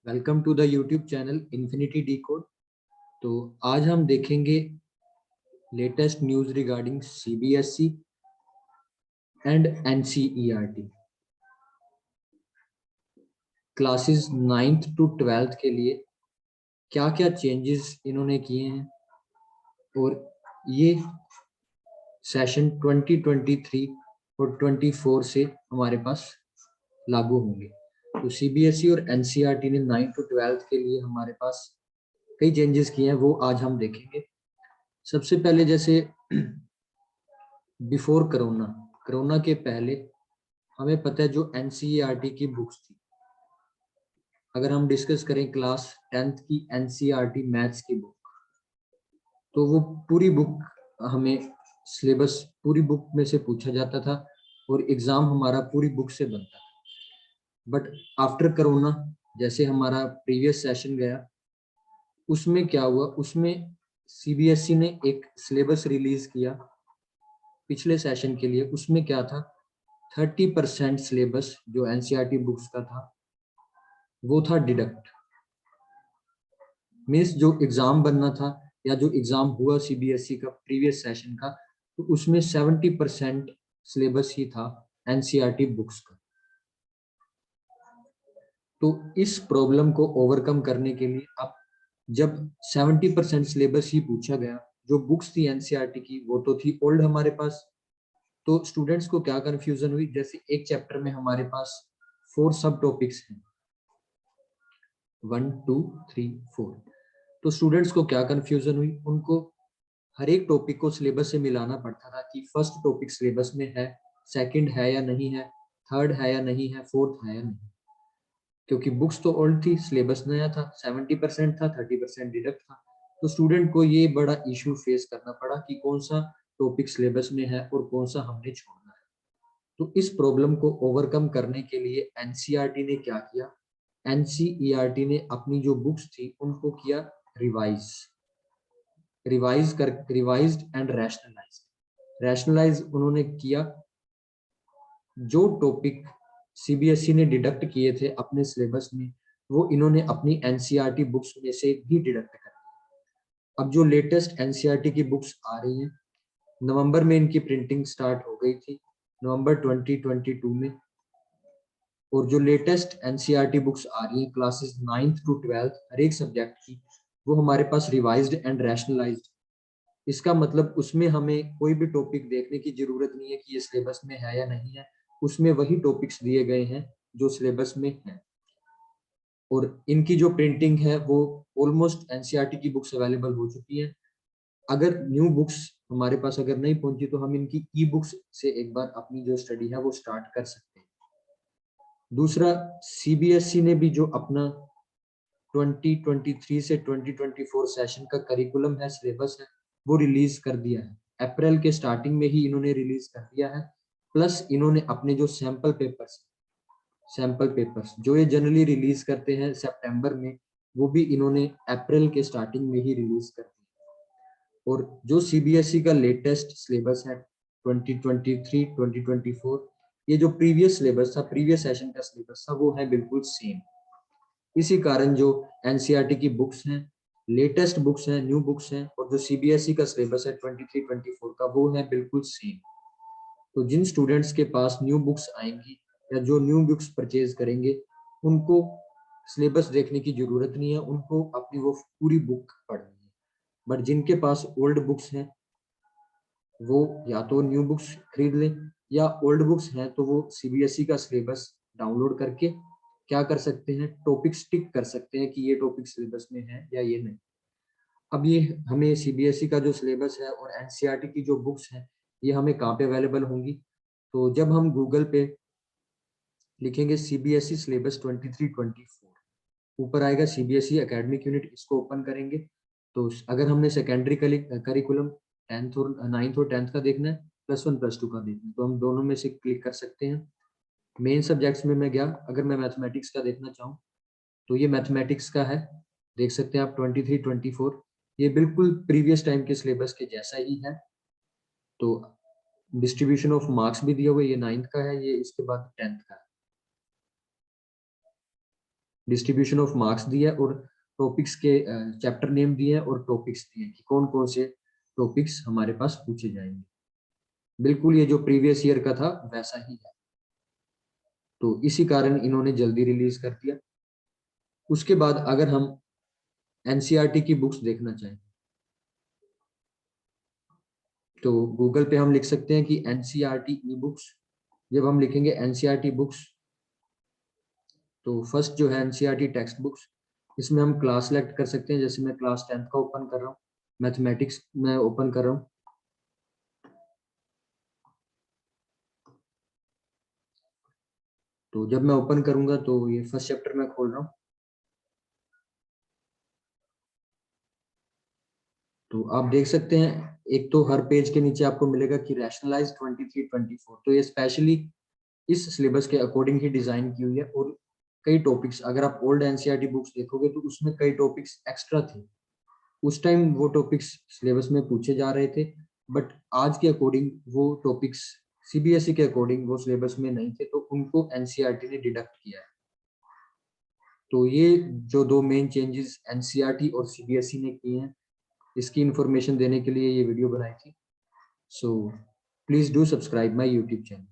Welcome to the YouTube channel Infinity D Code. तो आज हम देखेंगे latest news regarding CBSE and NCERT classes 9th to 12th के लिए क्या क्या चेंजेस इन्होंने किए हैं और ये सेशन 2023 और 24 से हमारे पास लागू होंगे। तो सीबीएसई और एनसीईआरटी ने 9th to 12th के लिए हमारे पास कई चेंजेस किए हैं, वो आज हम देखेंगे। सबसे पहले जैसे बिफोर कोरोना के पहले हमें पता है जो एनसीईआरटी की बुक्स थी, अगर हम डिस्कस करें क्लास 10th की एनसीईआरटी मैथ्स की बुक, तो वो पूरी बुक हमें सिलेबस पूरी बुक में से पूछा जाता था और एग्जाम हमारा पूरी बुक से बनता था। बट आफ्टर कोरोना जैसे हमारा प्रीवियस सेशन गया, उसमें क्या हुआ, उसमें सीबीएसई ने एक सिलेबस रिलीज किया पिछले सेशन के लिए। उसमें क्या था, 30% सिलेबस जो एनसीईआरटी बुक्स का था वो था डिडक्ट। मीन्स जो एग्जाम बनना था या जो एग्जाम हुआ सीबीएसई का प्रीवियस सेशन का, तो उसमें 70% सिलेबस ही था एनसीईआरटी बुक्स का। तो इस प्रॉब्लम को ओवरकम करने के लिए अब जब 70% सिलेबस ही पूछा गया, जो बुक्स थी एनसीईआरटी की वो तो थी ओल्ड हमारे पास, तो स्टूडेंट्स को क्या कंफ्यूजन हुई, जैसे एक चैप्टर में हमारे पास 4 सब टॉपिक्स हैं, 1 2 3 4। तो स्टूडेंट्स को क्या कंफ्यूजन हुई, उनको हर एक टॉपिक को सिलेबस से मिलाना पड़ता था कि फर्स्ट टॉपिक सिलेबस में है, सेकंड है या नहीं है, थर्ड है या नहीं है, फोर्थ है या नहीं, क्योंकि बुक्स तो ओल्ड थी, सिलेबस नया था, 70% था, 30% डिडक्ट था। तो स्टूडेंट को ये बड़ा इशू फेस करना पड़ा कि कौन सा टॉपिक सिलेबस में है और कौन सा हमने छोड़ना है। तो इस प्रॉब्लम को ओवरकम करने के लिए एनसीईआरटी ने क्या किया, एनसीईआरटी ने अपनी जो बुक्स थी उनको किया रिवाइज्ड एंड रैशनलाइज उन्होंने किया। जो टॉपिक सीबीएसई ने डिडक्ट किए थे अपने सिलेबस में, वो इन्होंने अपनी एनसीईआरटी बुक्स में से भी डिडक्ट कर दिया। अब जो लेटेस्ट एनसीईआरटी की बुक्स आ रही हैं, नवंबर में इनकी प्रिंटिंग स्टार्ट हो गई थी, नवंबर 2022 में, और जो लेटेस्ट एनसीईआरटी बुक्स आ रही हैं क्लासेस 9th to 12th हर एक सब्जेक्ट की, वो हमारे पास रिवाइज्ड एंड रैशनलाइज्ड। इसका मतलब उसमें हमें कोई भी टॉपिक देखने की जरूरत नहीं है कि ये सिलेबस में है या नहीं है, उसमें वही टॉपिक्स दिए गए हैं जो सिलेबस में है। और इनकी जो प्रिंटिंग है वो ऑलमोस्ट एनसीईआरटी की बुक्स अवेलेबल हो चुकी हैं। अगर न्यू बुक्स हमारे पास अगर नहीं पहुंची तो हम इनकी ई बुक्स से एक बार अपनी जो स्टडी है वो स्टार्ट कर सकते हैं। दूसरा, सीबीएसई ने भी जो अपना 2023 से 2024 सेशन का करिकुलम है, सिलेबस है, वो रिलीज कर दिया है। अप्रैल के स्टार्टिंग में ही इन्होंने रिलीज कर दिया है। प्लस इन्होंने अपने जो सैंपल पेपर्स जो ये जनरली रिलीज करते हैं सितंबर में, वो भी इन्होंने अप्रैल के स्टार्टिंग में ही रिलीज कर दिया। और जो सीबीएसई का लेटेस्ट सिलेबस है 2023-2024, ये जो प्रीवियस सिलेबस था, प्रीवियस सेशन का सिलेबस था, वो है बिल्कुल सेम। इसी कारण जो एनसीईआरटी की बुक्स हैं, लेटेस्ट बुक्स हैं, न्यू बुक्स हैं, और जो सीबीएसई का सिलेबस है 23-24 का, वो है बिल्कुल सेम। तो जिन स्टूडेंट्स के पास न्यू बुक्स आएंगी या जो न्यू बुक्स परचेज करेंगे, उनको सिलेबस देखने की जरूरत नहीं है, उनको अपनी वो पूरी बुक पढ़नी है। बट जिनके पास ओल्ड बुक्स हैं वो या तो न्यू बुक्स खरीद लें, या ओल्ड बुक्स हैं तो वो सीबीएसई का सिलेबस डाउनलोड करके क्या कर सकते हैं, टॉपिक टिक कर सकते हैं कि ये टॉपिक सिलेबस में है या ये नहीं। अब ये हमें सीबीएसई का जो सिलेबस है और एनसीईआरटी की जो बुक्स हैं, ये हमें कहाँ पे अवेलेबल होंगी, तो जब हम गूगल पे लिखेंगे सीबीएसई सिलेबस 23-24, ऊपर आएगा सीबीएसई एकेडमिक यूनिट, इसको ओपन करेंगे। तो अगर हमने सेकेंडरी करिकुलम 10th और 9th और 10th का देखना है, +1 +2 का देखना है, तो हम दोनों में से क्लिक कर सकते हैं। मेन सब्जेक्ट्स में मैं गया, अगर मैं मैथमेटिक्स का देखना चाहूँ तो ये मैथमेटिक्स का है, देख सकते हैं आप 23-24, ये बिल्कुल प्रीवियस टाइम के सिलेबस के जैसा ही है। तो डिस्ट्रीब्यूशन ऑफ मार्क्स भी दिया हुआ है, ये 9th का है, ये इसके बाद 10th का है। डिस्ट्रीब्यूशन ऑफ मार्क्स दिया है और टॉपिक्स के चैप्टर नेम दिए हैं और टॉपिक्स दिए हैं कि कौन कौन से टॉपिक्स हमारे पास पूछे जाएंगे। बिल्कुल ये जो प्रीवियस ईयर का था वैसा ही है, तो इसी कारण इन्होंने जल्दी रिलीज कर दिया। उसके बाद अगर हम एनसीईआरटी की बुक्स देखना चाहें तो गूगल पे हम लिख सकते हैं कि एनसीईआरटी ई बुक्स। जब हम लिखेंगे एनसीईआरटी बुक्स तो फर्स्ट जो है एनसीईआरटी टेक्स्ट बुक्स, इसमें हम क्लास सेलेक्ट कर सकते हैं। जैसे मैं क्लास 10th का ओपन कर रहा हूँ, मैथमेटिक्स में ओपन कर रहा हूँ, तो जब मैं ओपन करूंगा तो ये फर्स्ट चैप्टर में खोल रहा हूँ। तो आप देख सकते हैं एक तो हर पेज के नीचे आपको मिलेगा कि रैशनलाइज 23-24, तो ये स्पेशली इस सिलेबस के अकॉर्डिंग ही डिजाइन की हुई है। और कई टॉपिक्स अगर आप ओल्ड एनसीईआरटी बुक्स देखोगे तो उसमें कई टॉपिक्स एक्स्ट्रा थे, उस टाइम वो टॉपिक्स सिलेबस में पूछे जा रहे थे, बट आज के अकॉर्डिंग वो टॉपिक्स सीबीएसई के अकॉर्डिंग वो सिलेबस में नहीं थे, तो उनको एनसीईआरटी ने डिडक्ट किया है। तो ये जो दो मेन चेंजेस एनसीईआरटी और सीबीएसई ने किए हैं, इसकी इंफॉर्मेशन देने के लिए ये वीडियो बनाई थी। So please do subscribe my YouTube channel.